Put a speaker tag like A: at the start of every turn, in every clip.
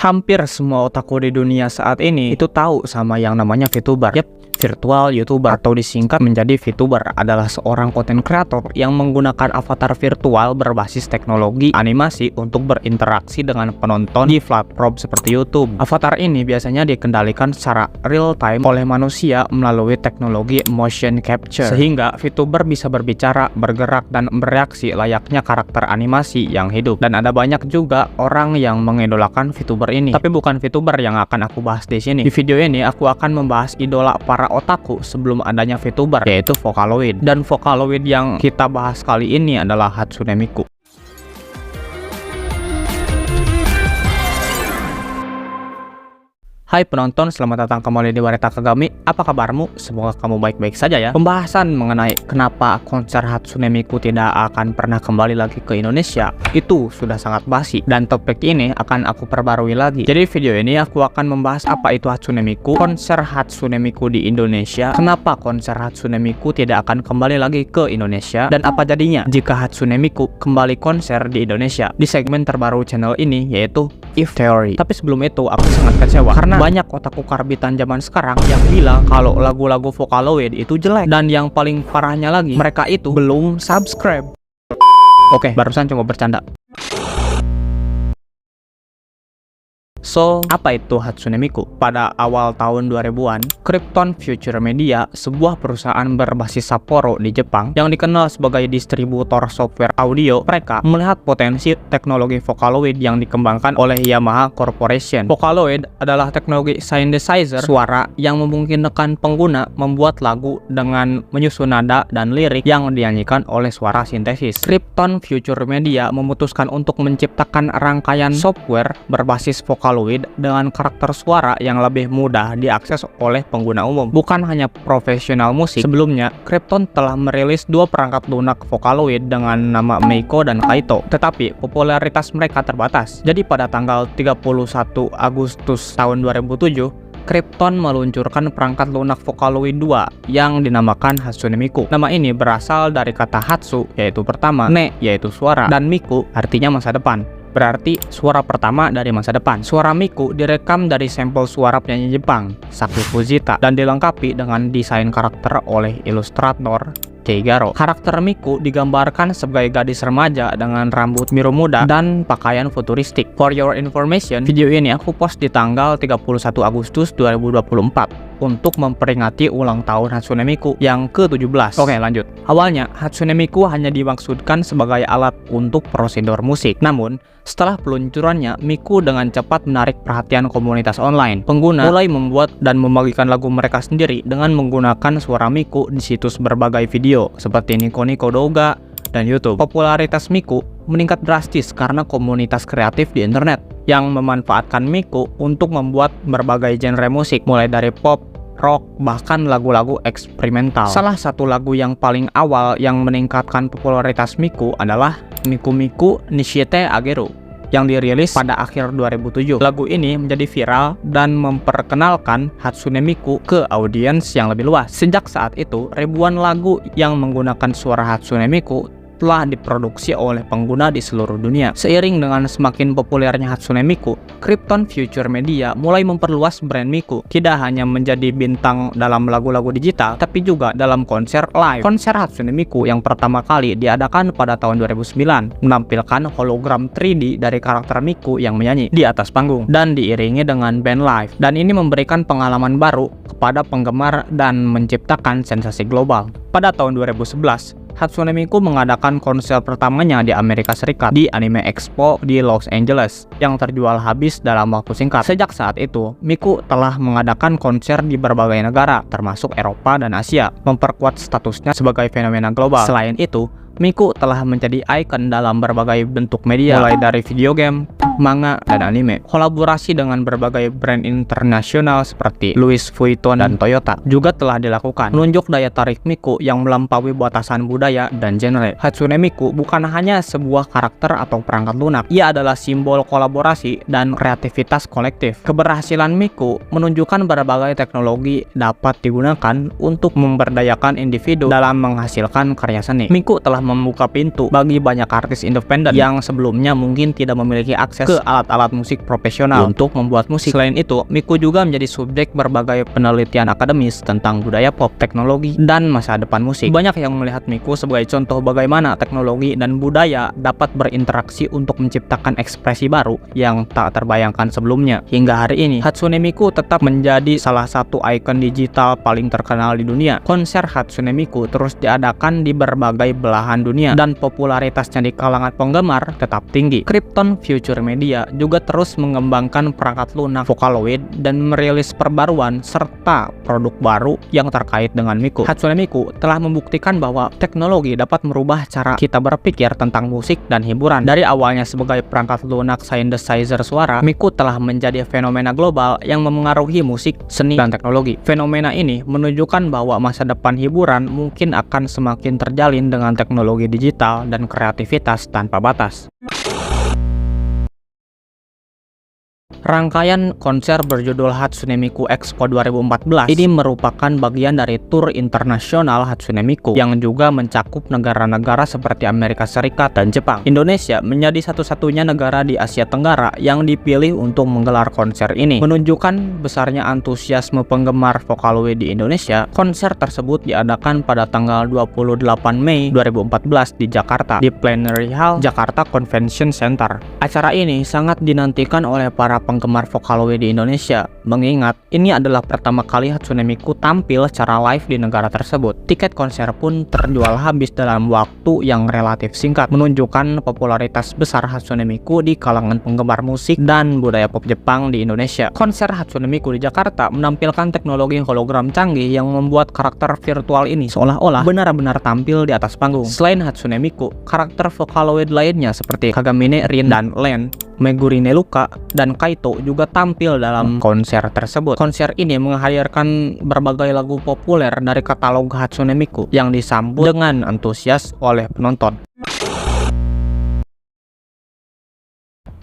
A: Hampir semua otaku di dunia saat ini itu tahu sama yang namanya VTuber. Yap, virtual YouTuber atau disingkat menjadi VTuber adalah seorang konten kreator yang menggunakan avatar virtual berbasis teknologi animasi untuk berinteraksi dengan penonton di platform seperti YouTube. Avatar ini biasanya dikendalikan secara real time oleh manusia melalui teknologi motion capture, sehingga VTuber bisa berbicara, bergerak, dan bereaksi layaknya karakter animasi yang hidup. Dan ada banyak juga orang yang mengidolakan VTuber ini. Tapi bukan VTuber yang akan aku bahas di sini. Di video ini aku akan membahas idola para otaku sebelum adanya VTuber, yaitu Vocaloid. Dan Vocaloid yang kita bahas kali ini adalah Hatsune Miku. Hai penonton, selamat datang kembali di Warta Kagami. Apa kabarmu? Semoga kamu baik-baik saja ya. Pembahasan mengenai kenapa konser Hatsune Miku tidak akan pernah kembali lagi ke Indonesia itu sudah sangat basi, dan topik ini akan aku perbarui lagi. Jadi video ini aku akan membahas apa itu Hatsune Miku, konser Hatsune Miku di Indonesia, kenapa konser Hatsune Miku tidak akan kembali lagi ke Indonesia, dan apa jadinya jika Hatsune Miku kembali konser di Indonesia di segmen terbaru channel ini, yaitu If Theory. Tapi sebelum itu aku sangat kecewa karena banyak otaku karbitan zaman sekarang yang bilang kalau lagu-lagu Vocaloid itu jelek, dan yang paling parahnya lagi mereka itu belum subscribe. Oke, barusan cuma bercanda. So, apa itu Hatsune Miku? Pada awal tahun 2000-an, Krypton Future Media, sebuah perusahaan berbasis Sapporo di Jepang yang dikenal sebagai distributor software audio, mereka melihat potensi teknologi Vocaloid yang dikembangkan oleh Yamaha Corporation. Vocaloid adalah teknologi synthesizer suara yang memungkinkan pengguna membuat lagu dengan menyusun nada dan lirik yang dinyanyikan oleh suara sintesis. Krypton Future Media memutuskan untuk menciptakan rangkaian software berbasis Vocaloid dengan karakter suara yang lebih mudah diakses oleh pengguna umum, bukan hanya profesional musik. Sebelumnya, Krypton telah merilis dua perangkat lunak Vocaloid dengan nama Meiko dan Kaito, tetapi popularitas mereka terbatas. Jadi pada tanggal 31 Agustus tahun 2007, Krypton meluncurkan perangkat lunak Vocaloid 2 yang dinamakan Hatsune Miku. Nama ini berasal dari kata Hatsu, yaitu pertama, Ne, yaitu suara, dan Miku artinya masa depan. Berarti suara pertama dari masa depan. Suara Miku direkam dari sampel suara penyanyi Jepang, Saki Fujita, dan dilengkapi dengan desain karakter oleh ilustrator Keigaro. Karakter Miku digambarkan sebagai gadis remaja dengan rambut biru muda dan pakaian futuristik. For your information, video ini aku post di tanggal 31 Agustus 2024 untuk memperingati ulang tahun Hatsune Miku yang ke-17. Oke, lanjut. Awalnya, Hatsune Miku hanya dimaksudkan sebagai alat untuk prosedur musik. Namun, setelah peluncurannya, Miku dengan cepat menarik perhatian komunitas online. Pengguna mulai membuat dan membagikan lagu mereka sendiri dengan menggunakan suara Miku di situs berbagai video seperti Nico Nico Douga dan YouTube. Popularitas Miku meningkat drastis karena komunitas kreatif di internet yang memanfaatkan Miku untuk membuat berbagai genre musik, mulai dari pop, rock, bahkan lagu-lagu eksperimental. Salah satu lagu yang paling awal yang meningkatkan popularitas Miku adalah Miku Miku Nishite Ageru yang dirilis pada akhir 2007. Lagu ini menjadi viral dan memperkenalkan Hatsune Miku ke audiens yang lebih luas. Sejak saat itu, ribuan lagu yang menggunakan suara Hatsune Miku telah diproduksi oleh pengguna di seluruh dunia. Seiring dengan semakin populernya Hatsune Miku, Krypton Future Media mulai memperluas brand Miku, tidak hanya menjadi bintang dalam lagu-lagu digital, tapi juga dalam konser live. Konser Hatsune Miku yang pertama kali diadakan pada tahun 2009 menampilkan hologram 3D dari karakter Miku yang menyanyi di atas panggung dan diiringi dengan band live. Dan ini memberikan pengalaman baru kepada penggemar dan menciptakan sensasi global. Pada tahun 2011, Hatsune Miku mengadakan konser pertamanya di Amerika Serikat di Anime Expo di Los Angeles yang terjual habis dalam waktu singkat. Sejak saat itu, Miku telah mengadakan konser di berbagai negara, termasuk Eropa dan Asia, memperkuat statusnya sebagai fenomena global. Selain itu, Miku telah menjadi ikon dalam berbagai bentuk media, mulai dari video game, manga, dan anime. Kolaborasi dengan berbagai brand internasional seperti Louis Vuitton dan Toyota juga telah dilakukan, menunjuk daya tarik Miku yang melampaui batasan budaya dan genre. Hatsune Miku bukan hanya sebuah karakter atau perangkat lunak, ia adalah simbol kolaborasi dan kreativitas kolektif. Keberhasilan Miku menunjukkan berbagai teknologi dapat digunakan untuk memberdayakan individu dalam menghasilkan karya seni. Miku telah membuka pintu bagi banyak artis independen yang sebelumnya mungkin tidak memiliki akses ke alat-alat musik profesional untuk membuat musik. Selain itu, Miku juga menjadi subjek berbagai penelitian akademis tentang budaya pop, teknologi, dan masa depan musik. Banyak yang melihat Miku sebagai contoh bagaimana teknologi dan budaya dapat berinteraksi untuk menciptakan ekspresi baru yang tak terbayangkan sebelumnya. Hingga hari ini, Hatsune Miku tetap menjadi salah satu ikon digital paling terkenal di dunia. Konser Hatsune Miku terus diadakan di berbagai belahan dunia dan popularitasnya di kalangan penggemar tetap tinggi. Krypton Future Media juga terus mengembangkan perangkat lunak Vocaloid dan merilis perbaruan serta produk baru yang terkait dengan Miku. Hatsune Miku telah membuktikan bahwa teknologi dapat merubah cara kita berpikir tentang musik dan hiburan. Dari awalnya sebagai perangkat lunak synthesizer suara, Miku telah menjadi fenomena global yang memengaruhi musik, seni, dan teknologi. Fenomena ini menunjukkan bahwa masa depan hiburan mungkin akan semakin terjalin dengan teknologi digital dan kreativitas tanpa batas. Rangkaian konser berjudul Hatsune Miku Expo 2014 ini merupakan bagian dari tur internasional Hatsune Miku yang juga mencakup negara-negara seperti Amerika Serikat dan Jepang. Indonesia menjadi satu-satunya negara di Asia Tenggara yang dipilih untuk menggelar konser ini. Menunjukkan besarnya antusiasme penggemar Vocaloid di Indonesia, konser tersebut diadakan pada tanggal 28 Mei 2014 di Jakarta, di Plenary Hall Jakarta Convention Center. Acara ini sangat dinantikan oleh para penggemar Vocaloid di Indonesia, mengingat ini adalah pertama kali Hatsune Miku tampil secara live di negara tersebut. Tiket konser pun terjual habis dalam waktu yang relatif singkat, menunjukkan popularitas besar Hatsune Miku di kalangan penggemar musik dan budaya pop Jepang di Indonesia. Konser Hatsune Miku di Jakarta menampilkan teknologi hologram canggih yang membuat karakter virtual ini seolah-olah benar-benar tampil di atas panggung. Selain Hatsune Miku, karakter Vocaloid lainnya seperti Kagamine Rin dan Len, Megurine Luka, dan Kaito juga tampil dalam konser tersebut. Konser ini menghadirkan berbagai lagu populer dari katalog Hatsune Miku yang disambut dengan antusias oleh penonton.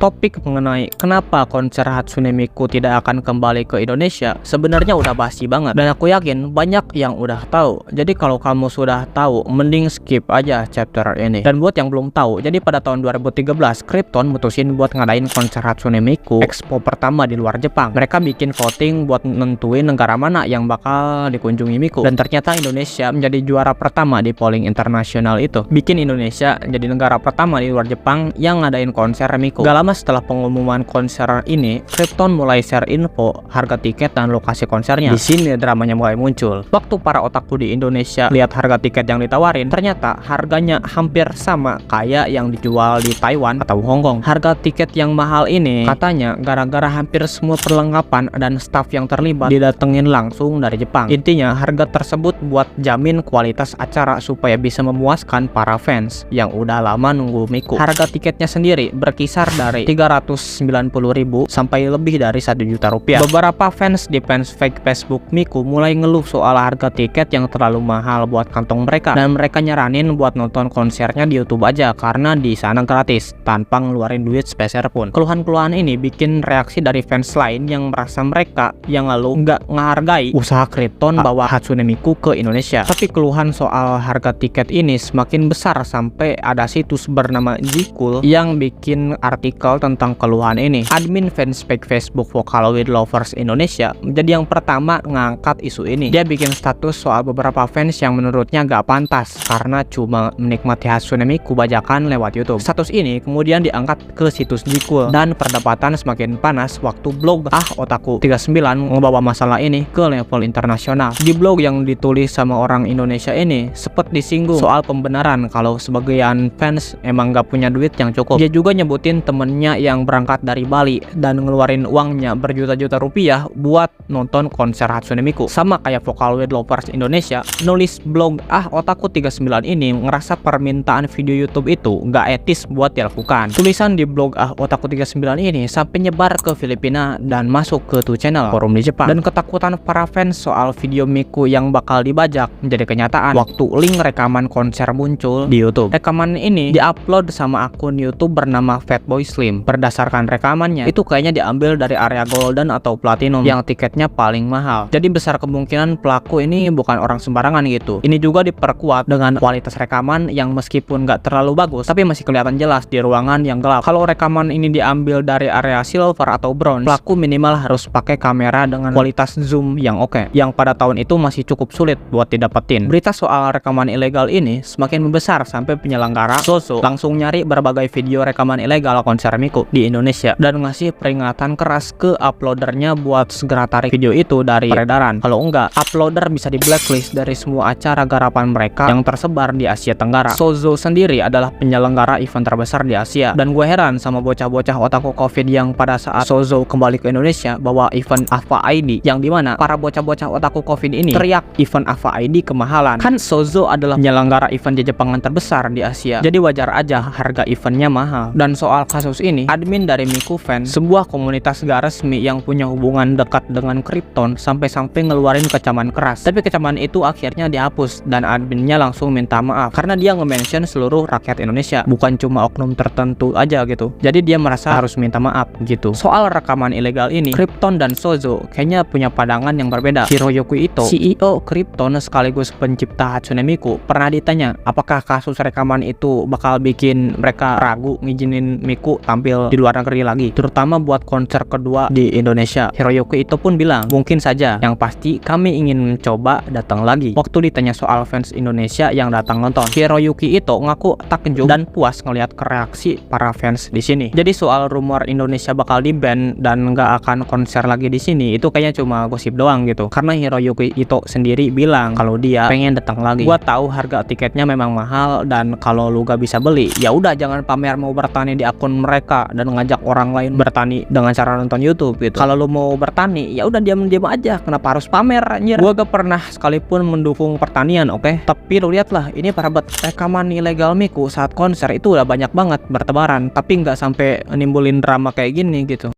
A: Topik mengenai kenapa konser Hatsune Miku tidak akan kembali ke Indonesia sebenarnya udah basi banget, dan aku yakin banyak yang udah tahu. Jadi kalau kamu sudah tahu, mending skip aja chapter ini. Dan buat yang belum tahu, jadi pada tahun 2013 Krypton mutusin buat ngadain konser Hatsune Miku Expo pertama di luar Jepang. Mereka bikin voting buat nentuin negara mana yang bakal dikunjungi Miku, dan ternyata Indonesia menjadi juara pertama di polling internasional itu, bikin Indonesia jadi negara pertama di luar Jepang yang ngadain konser Miku. Gak lama setelah pengumuman konser ini, Krypton mulai share info, harga tiket, dan lokasi konsernya. Di sini dramanya mulai muncul. Waktu para otaku di Indonesia lihat harga tiket yang ditawarin, ternyata harganya hampir sama kayak yang dijual di Taiwan atau Hong Kong. Harga tiket yang mahal ini katanya gara-gara hampir semua perlengkapan dan staff yang terlibat didatengin langsung dari Jepang. Intinya harga tersebut buat jamin kualitas acara supaya bisa memuaskan para fans yang udah lama nunggu Miku. Harga tiketnya sendiri berkisar dari 390.000 sampai lebih dari 1 juta rupiah. Beberapa fans di fanspage Facebook Miku mulai ngeluh soal harga tiket yang terlalu mahal buat kantong mereka, dan mereka nyaranin buat nonton konsernya di YouTube aja karena di sana gratis tanpa ngeluarin duit sepeser pun. Keluhan-keluhan ini bikin reaksi dari fans lain yang merasa mereka yang lalu nggak menghargai usaha Krypton bawa Hatsune Miku ke Indonesia. Tapi keluhan soal harga tiket ini semakin besar sampai ada situs bernama Gcool yang bikin artikel tentang keluhan ini. Admin fanspage Facebook Vocaloid Lovers Indonesia menjadi yang pertama ngangkat isu ini. Dia bikin status soal beberapa fans yang menurutnya gak pantas karena cuma menikmati Hatsune Miku bajakan lewat YouTube. Status ini kemudian diangkat ke situs Gcool, dan perdebatan semakin panas waktu blog Otaku 39 membawa masalah ini ke level internasional. Di blog yang ditulis sama orang Indonesia ini sempat disinggung soal pembenaran kalau sebagian fans emang gak punya duit yang cukup. Dia juga nyebutin temennya yang berangkat dari Bali dan ngeluarin uangnya berjuta-juta rupiah buat nonton konser Hatsune Miku. Sama kayak Vocaloid Lovers Indonesia, nulis blog Otaku 39 ini ngerasa permintaan video YouTube itu nggak etis buat dilakukan. Tulisan di blog Otaku 39 ini sampai nyebar ke Filipina dan masuk ke 2 channel forum di Jepang. Dan ketakutan para fans soal video Miku yang bakal dibajak menjadi kenyataan waktu link rekaman konser muncul di YouTube. Rekaman ini diupload sama akun YouTube bernama Fatboy Slim. Muslim. Berdasarkan rekamannya, itu kayaknya diambil dari area Golden atau Platinum yang tiketnya paling mahal. Jadi besar kemungkinan pelaku ini bukan orang sembarangan gitu. Ini juga diperkuat dengan kualitas rekaman yang meskipun nggak terlalu bagus, tapi masih kelihatan jelas di ruangan yang gelap. Kalau rekaman ini diambil dari area silver atau bronze, pelaku minimal harus pakai kamera dengan kualitas zoom yang oke, yang pada tahun itu masih cukup sulit buat didapetin. Berita soal rekaman ilegal ini semakin membesar sampai penyelenggara Sozo langsung nyari berbagai video rekaman ilegal konser Miku di Indonesia dan ngasih peringatan keras ke uploadernya buat segera tarik video itu dari peredaran. Kalau enggak, uploader bisa di blacklist dari semua acara garapan mereka yang tersebar di Asia Tenggara. Sozo sendiri adalah penyelenggara event terbesar di Asia, dan gue heran sama bocah-bocah otaku COVID yang pada saat Sozo kembali ke Indonesia bawa event Ava ID, yang dimana para bocah-bocah otaku COVID ini teriak event Ava ID kemahalan. Kan Sozo adalah penyelenggara event di Jepangan terbesar di Asia, jadi wajar aja harga eventnya mahal. Dan soal kasus ini, admin dari Miku Fans, sebuah komunitas gak resmi yang punya hubungan dekat dengan Krypton, sampai-sampai ngeluarin kecaman keras. Tapi kecaman itu akhirnya dihapus dan adminnya langsung minta maaf karena dia nge-mention seluruh rakyat Indonesia, bukan cuma oknum tertentu aja gitu. Jadi dia merasa harus minta maaf gitu. Soal rekaman ilegal ini, Krypton dan Sozo kayaknya punya pandangan yang berbeda. Hiroyuki Ito, CEO Krypton sekaligus pencipta Hatsune Miku, pernah ditanya apakah kasus rekaman itu bakal bikin mereka ragu ngizinin Miku tampil di luar negeri lagi, terutama buat konser kedua di Indonesia. Hiroyuki Ito pun bilang, mungkin saja, yang pasti kami ingin mencoba datang lagi. Waktu ditanya soal fans Indonesia yang datang nonton, Hiroyuki Ito ngaku takjub dan puas ngelihat reaksi para fans di sini. Jadi soal rumor Indonesia bakal di-ban dan nggak akan konser lagi di sini, itu kayaknya cuma gosip doang gitu. Karena Hiroyuki Ito sendiri bilang kalau dia pengen datang lagi. Gua tahu harga tiketnya memang mahal, dan kalau lu gak bisa beli, ya udah jangan pamer mau bertani di akun mereka dan ngajak orang lain bertani dengan cara nonton YouTube gitu. Kalau lu mau bertani, ya udah diam-diam aja, kenapa harus pamer anjir? Gua gak pernah sekalipun mendukung pertanian, oke? Tapi lu lihatlah, ini parabat rekaman ilegal Miku saat konser itu udah banyak banget bertebaran, tapi nggak sampai nimbulin drama kayak gini gitu.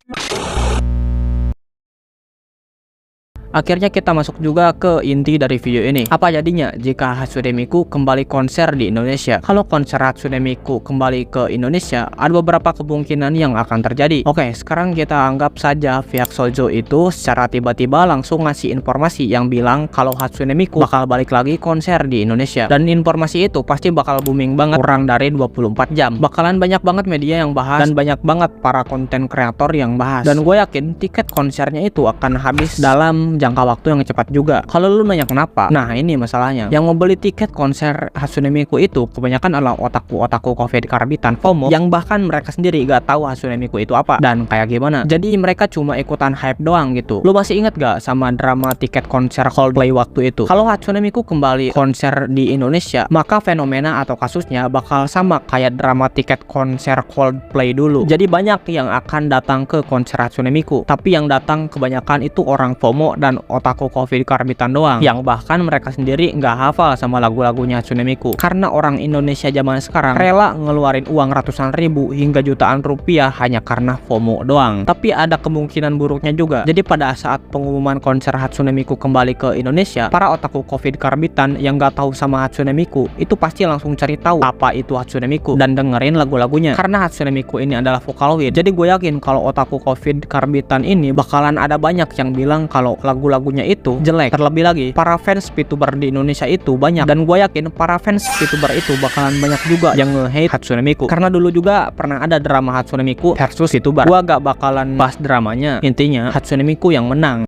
A: Akhirnya kita masuk juga ke inti dari video ini. Apa jadinya jika Hatsune Miku kembali konser di Indonesia? Kalau konser Hatsune Miku kembali ke Indonesia, ada beberapa kemungkinan yang akan terjadi. Oke, sekarang kita anggap saja pihak Sozo itu secara tiba-tiba langsung ngasih informasi yang bilang kalau Hatsune Miku bakal balik lagi konser di Indonesia. Dan informasi itu pasti bakal booming banget, kurang dari 24 jam. Bakalan banyak banget media yang bahas, dan banyak banget para konten kreator yang bahas. Dan gue yakin tiket konsernya itu akan habis dalam jangka waktu yang cepat juga. Kalau lu nanya kenapa? Nah, ini masalahnya. Yang mau beli tiket konser Hatsune Miku itu kebanyakan adalah otaku COVID karbitan FOMO, yang bahkan mereka sendiri gak tahu Hatsune Miku itu apa dan kayak gimana. Jadi mereka cuma ikutan hype doang gitu. Lu masih inget gak sama drama tiket konser Coldplay waktu itu? Kalau Hatsune Miku kembali konser di Indonesia, maka fenomena atau kasusnya bakal sama kayak drama tiket konser Coldplay dulu. Jadi banyak yang akan datang ke konser Hatsune Miku, tapi yang datang kebanyakan itu orang FOMO dan otaku COVID karbitan doang, yang bahkan mereka sendiri nggak hafal sama lagu-lagunya Hatsune Miku. Karena orang Indonesia zaman sekarang rela ngeluarin uang ratusan ribu hingga jutaan rupiah hanya karena FOMO doang. Tapi ada kemungkinan buruknya juga. Jadi pada saat pengumuman konser Hatsune Miku kembali ke Indonesia, para otaku COVID karbitan yang nggak tahu sama Hatsune Miku itu pasti langsung cari tahu apa itu Hatsune Miku dan dengerin lagu-lagunya. Karena Hatsune Miku ini adalah Vocaloid, jadi gue yakin kalau otaku COVID karbitan ini bakalan ada banyak yang bilang kalau lagu-lagunya itu jelek. Terlebih lagi, para fans VTuber di Indonesia itu banyak, dan gue yakin para fans VTuber itu bakalan banyak juga yang nge-hate Hatsune Miku. Karena dulu juga pernah ada drama Hatsune Miku versus VTuber. Gue gak bakalan bahas dramanya, intinya Hatsune Miku yang menang.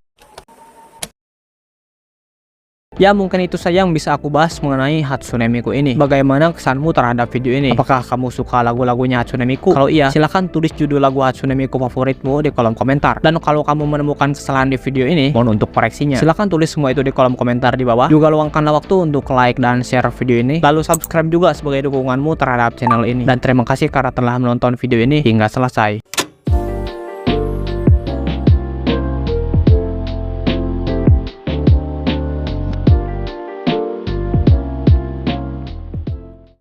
A: Ya, mungkin itu saja yang bisa aku bahas mengenai Hatsune Miku ini. Bagaimana kesanmu terhadap video ini? Apakah kamu suka lagu-lagunya Hatsune Miku? Kalau iya, silahkan tulis judul lagu Hatsune Miku favoritmu di kolom komentar. Dan kalau kamu menemukan kesalahan di video ini, mohon untuk koreksinya. Silahkan tulis semua itu di kolom komentar di bawah. Juga luangkanlah waktu untuk like dan share video ini. Lalu subscribe juga sebagai dukunganmu terhadap channel ini. Dan terima kasih karena telah menonton video ini hingga selesai.